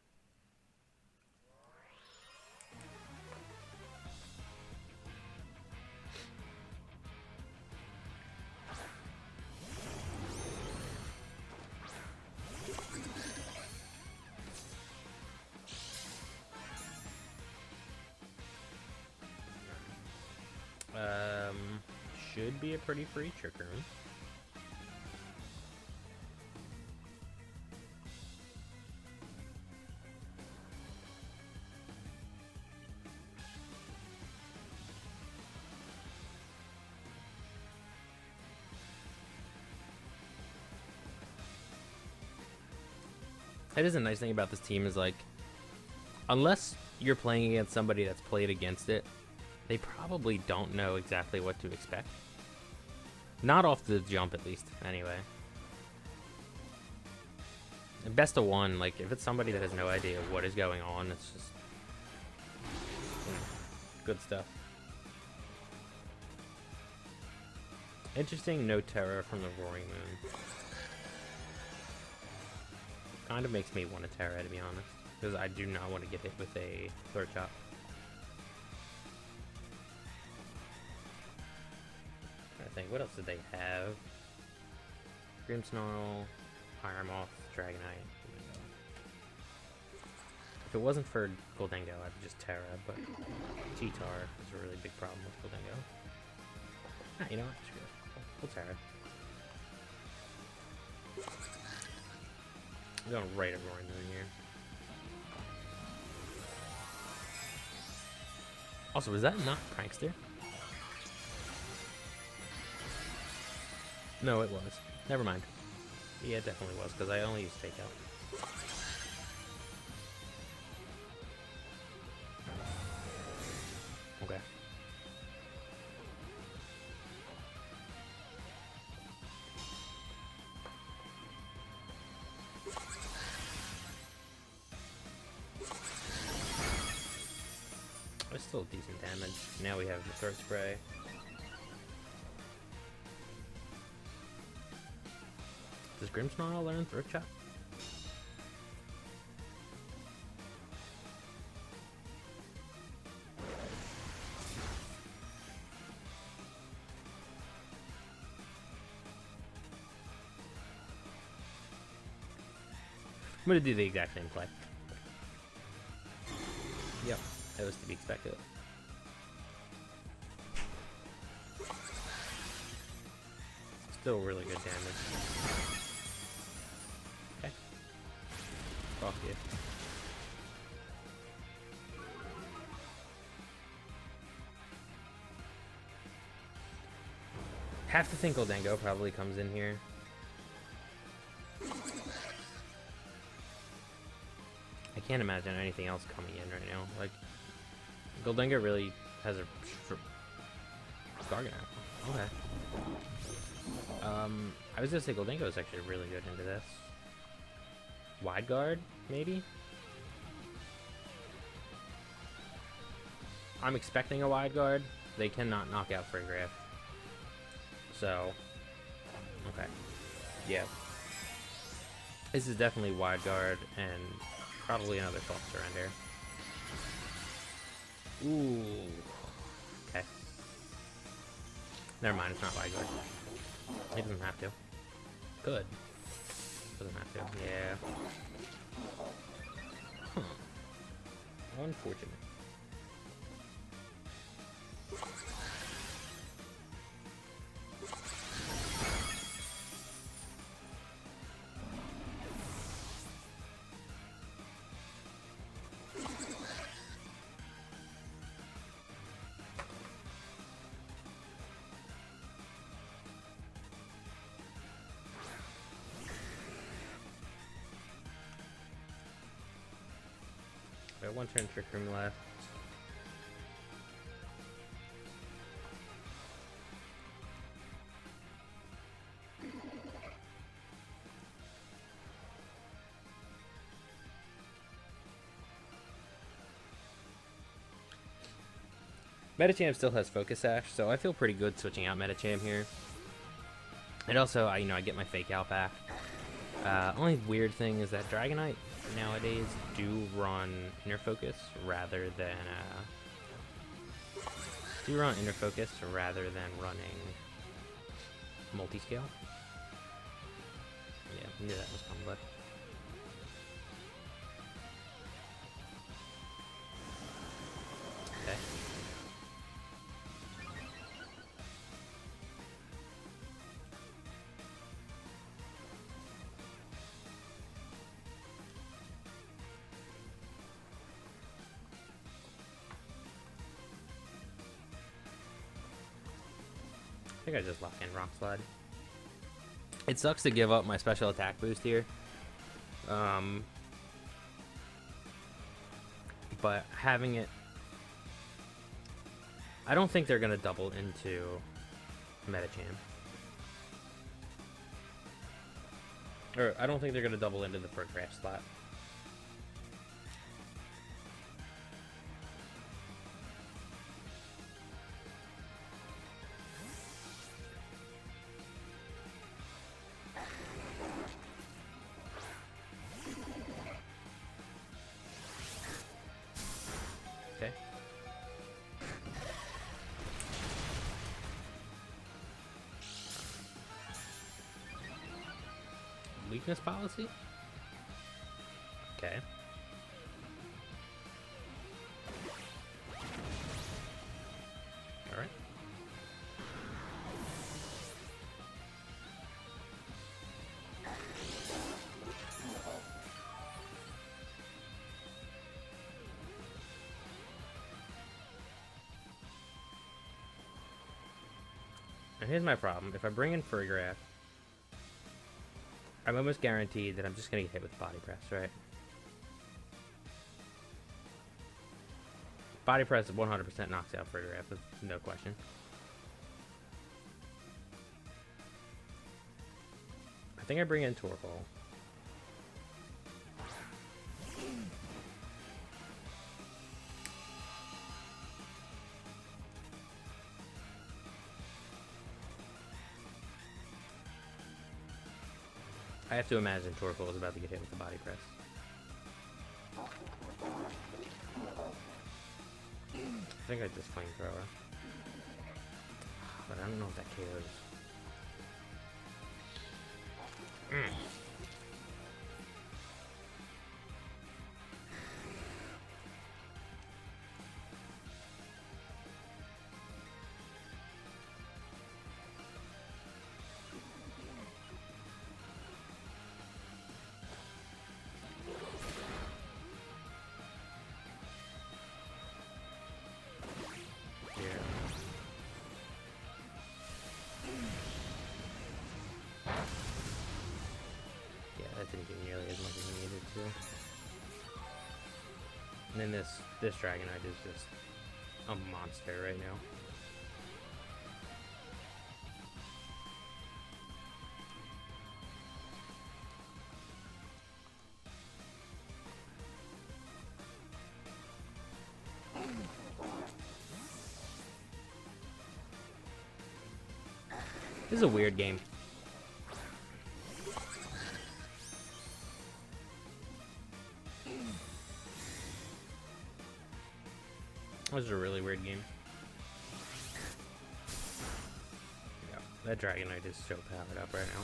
Should should be a pretty free Trick Room. That is a nice thing about this team is, like, unless you're playing against somebody that's played against it, they probably don't know exactly what to expect. Not off the jump, at least, anyway. And best of one, like, if it's somebody that has no idea what is going on, it's just, you know, good stuff. Interesting no terror from the Roaring Moon. Kind of makes me want to Terra, to be honest, because I do not want to get hit with a throat chop. I think, what else did they have? Grimmsnarl, Iron Moth, Dragonite. If it wasn't for Goldengo, I'd just Terra, but T-Tar is a really big problem with Goldengo. Ah, you know what? Screw it. We'll Terra. I'm going right at Roaring Moon here. Also, was that not Prankster? No, it was. Never mind. Yeah, it definitely was, because I only used Fake Out. Okay. It's still decent damage. Now we have the Throat Spray. Does Grimmsnarl learn Throat Chop? I'm gonna do the exact same play. Yep. That was to be expected. Still really good damage. Okay. Fuck you. Have to think Goldengo probably comes in here. I can't imagine anything else coming in right now. Like, Goldengo really has a Scarlet. Okay. I was gonna say Goldengo is actually really good into this. Wide guard, maybe? I'm expecting a wide guard. They cannot knock out Farigiraf. So, okay. Yeah. This is definitely wide guard and probably another false surrender. Ooh. Okay. Never mind, it's not wide guard. He doesn't have to. Good. Doesn't have to. Yeah. Huh. Unfortunate. One turn Trick Room left. Medicham still has Focus Sash, so I feel pretty good switching out Medicham here. And also, I get my Fake Out back. Only weird thing is that Dragonite nowadays do run Inner Focus rather than running Multi-Scale. Yeah, I knew that was coming, but okay. think I just lock in Rock Slide. It sucks to give up my special attack boost here. But having it... I don't think they're going to double into Medicham. Or, I don't think they're going to double into the Farigiraf slot. Okay. Weakness policy? Okay. Alright. And here's my problem. If I bring in Farigiraf, I'm almost guaranteed that I'm just going to get hit with body press, right? Body press 100% knocks out Farigiraf, with no question. I think I bring in Torkoal. I have to imagine Torkoal is about to get hit with the body press. I think I just flamethrower. But I don't know if that KOs. That didn't do nearly as much as I needed to. And then this Dragonite is just a monster right now. This is a weird game. This is a really weird game. Yeah, that Dragonite is so powered up right now.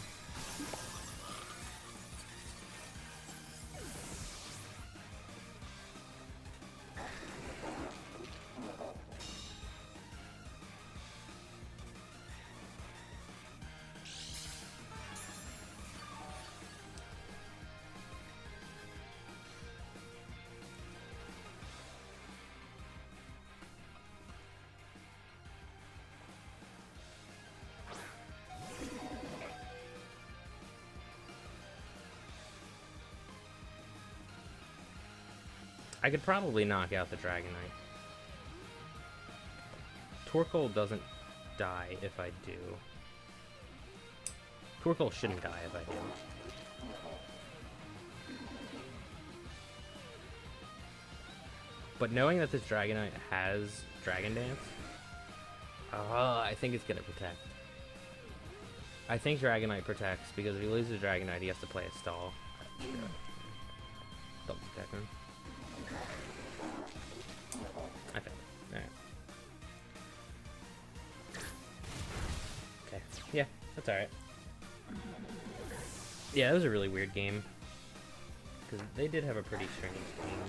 I could probably knock out the Dragonite. Torkoal doesn't die if I do. Torkoal shouldn't die if I do. But knowing that this Dragonite has Dragon Dance, I think it's gonna protect. I think Dragonite protects because if he loses Dragonite, he has to play a stall. Double protect him. I failed. Alright. Okay. Yeah, that's alright. Yeah, that was a really weird game. Because they did have a pretty strange team.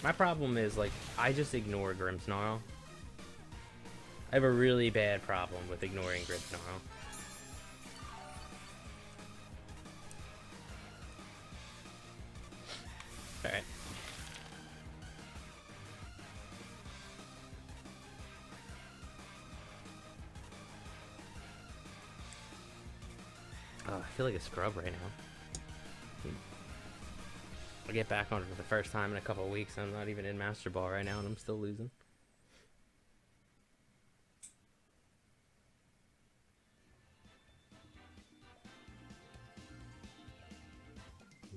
My problem is, like, I just ignore Grimmsnarl. I have a really bad problem with ignoring Grimmsnarl. Alright. Oh, I feel like a scrub right now. I get back on it for the first time in a couple of weeks. I'm not even in Master Ball right now, and I'm still losing.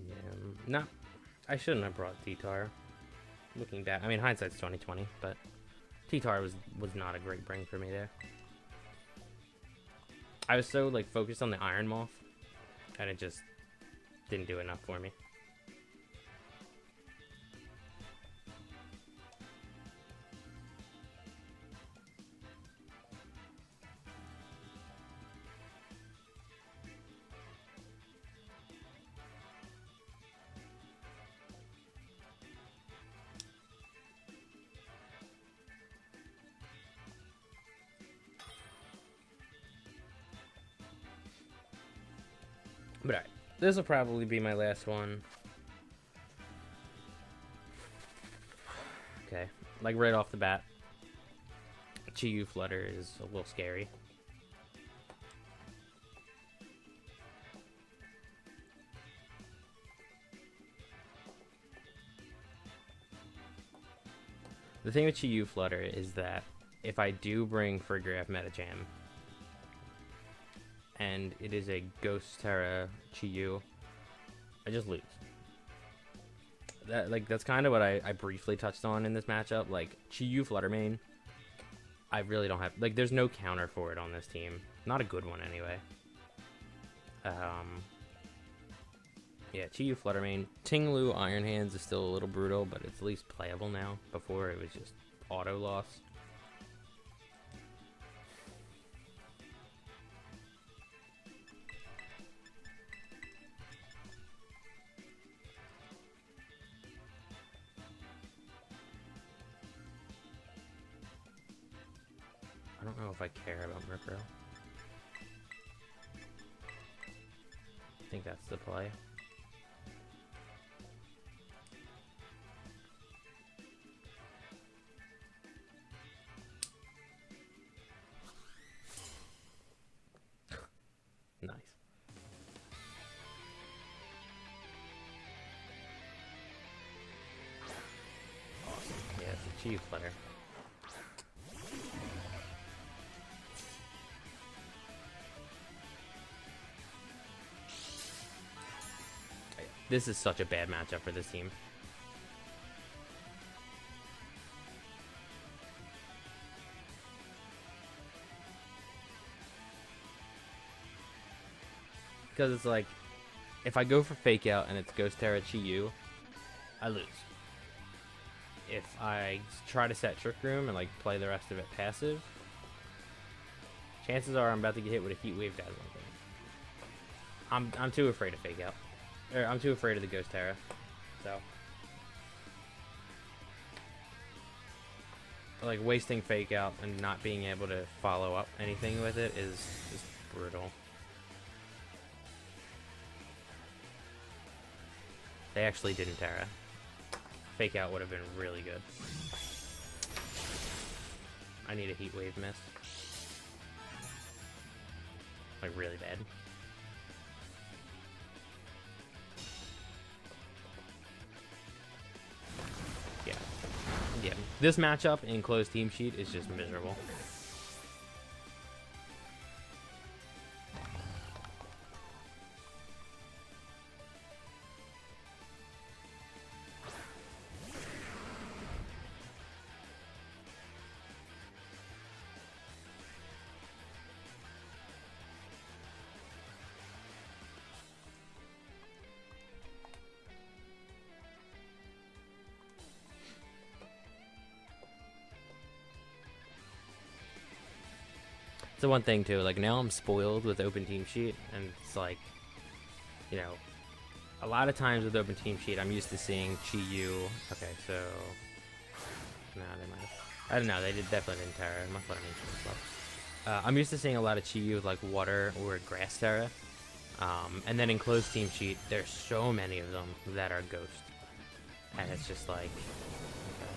Yeah, no, I shouldn't have brought T-Tar. Looking back, I mean, hindsight's 2020, but T-Tar was not a great bring for me there. I was so like focused on the Iron Moth, and it just didn't do enough for me. But alright, this will probably be my last one. Okay, like right off the bat, Chi-Yu Flutter is a little scary. The thing with Chi-Yu Flutter is that if I do bring Farigiraf Medicham, and it is a Ghost Terra Chi-Yu, I just lose. That's kind of what I briefly touched on in this matchup. Like, Chi-Yu Flutter main, I really don't have, like, there's no counter for it on this team. Not a good one anyway. Yeah, Chi-Yu Flutter main. Tinglu Iron Hands is still a little brutal, but it's at least playable now. Before it was just auto loss. I don't know if I care about Murkrow. I think that's the play. Nice. Awesome. Yeah, it's a Chi-Yu Flutter. This is such a bad matchup for this team. Because it's like, if I go for Fake Out and it's Ghost Terra Chi-Yu, I lose. If I try to set Trick Room and like play the rest of it passive, chances are I'm about to get hit with a Heat Wave Dazzling thing. I'm too afraid to Fake Out. I'm too afraid of the Ghost Terra, so like wasting Fake Out and not being able to follow up anything with it is just brutal. They actually didn't Terra. Fake Out would have been really good. I need a Heat Wave miss, like really bad. Yeah, this matchup in closed team sheet is just miserable. The one thing too, like now I'm spoiled with open team sheet, and it's like, you know, a lot of times with open team sheet I'm used to seeing Chi-Yu. Okay, so no, they might have, I don't know, they definitely didn't Terra. I must let them stuff. I'm used to seeing a lot of Chi-Yu with like water or grass Terra, and then in closed team sheet there's so many of them that are ghost, and it's just like, okay.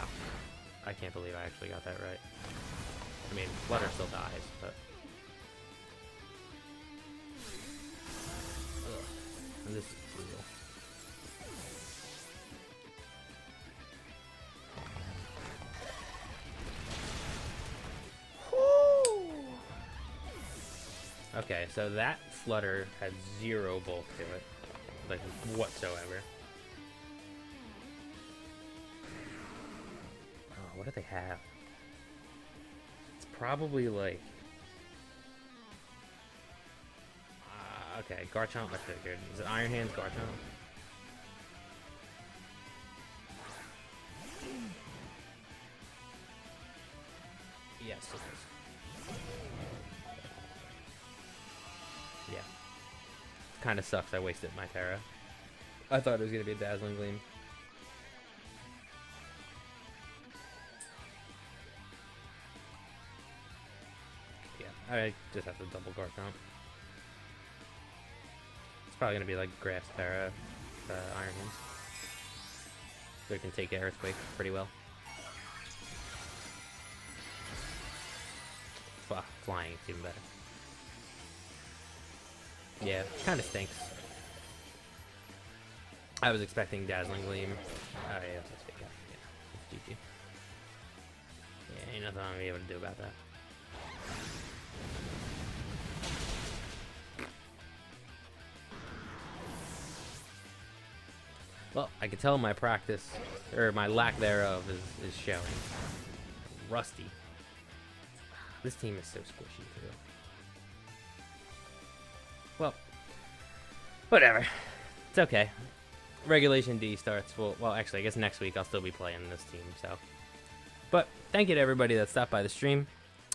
Oh, I can't believe I actually got that right. I mean, Flutter still dies, but this brutal. Okay, so that Flutter had 0 bulk to it, like whatsoever. Oh, what do they have? It's probably like... okay, Garchomp, I figured. Is it Iron Hands, Garchomp? Yes, it is. Yeah. Kind of sucks I wasted my Terra. I thought it was going to be a Dazzling Gleam. Yeah, I just have to double Garchomp. It's probably going to be like Grass Terra, Iron Hands. So it can take Earthquake pretty well. Flying is even better. Yeah, kind of stinks. I was expecting Dazzling Gleam. Oh yeah, that's fake out. Yeah, it's GG. Yeah, ain't nothing I'm gonna be able to do about that. Well, I can tell my practice, or my lack thereof, is showing. Rusty. This team is so squishy too. Well, whatever. It's okay. Regulation D starts. Well, actually, I guess next week I'll still be playing this team. So, but thank you to everybody that stopped by the stream.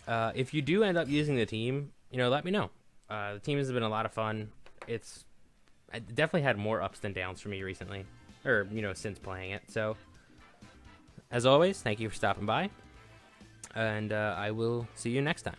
If you do end up using the team, let me know. The team has been a lot of fun. I definitely had more ups than downs for me recently, or since playing it. So, as always, thank you for stopping by. And I will see you next time.